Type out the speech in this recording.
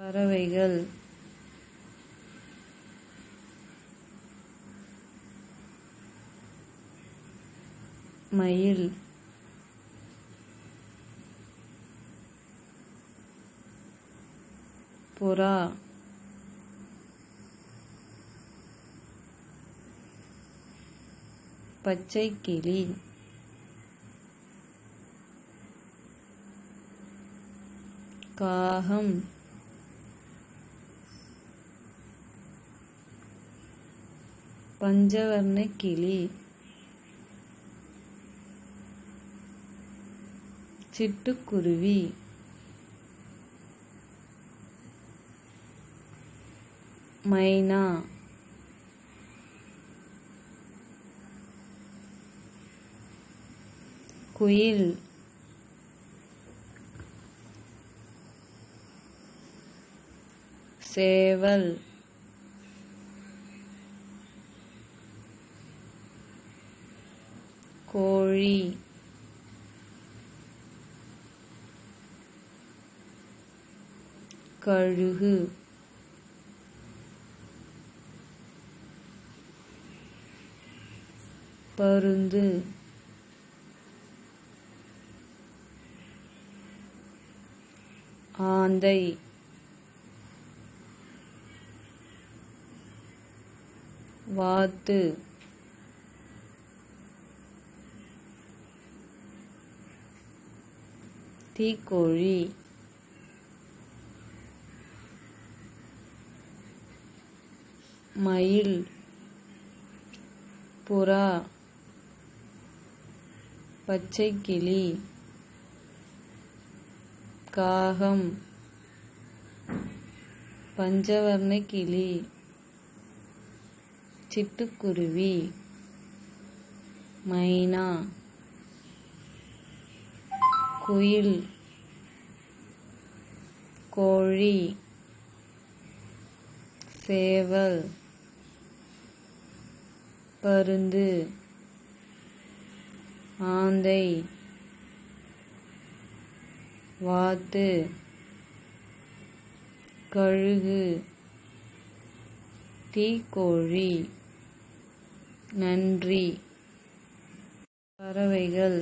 பறவைகள் மயில் புறா பச்சைக்கிளி காகம் பஞ்சவர்ண கிளி சிட்டுக்குருவி மைனா குயில் சேவல் கோழி கழுகு பருந்து ஆந்தை வாத்து தீக்கோழி மயில் புறா பச்சைக்கிளி காகம் பஞ்சவர்ண கிளி சிட்டுக்குருவி மைனா குயில் கோழி சேவல் பருந்து ஆந்தை வாத்து கழுகு தீக்கோழி. நன்றி. பறவைகள்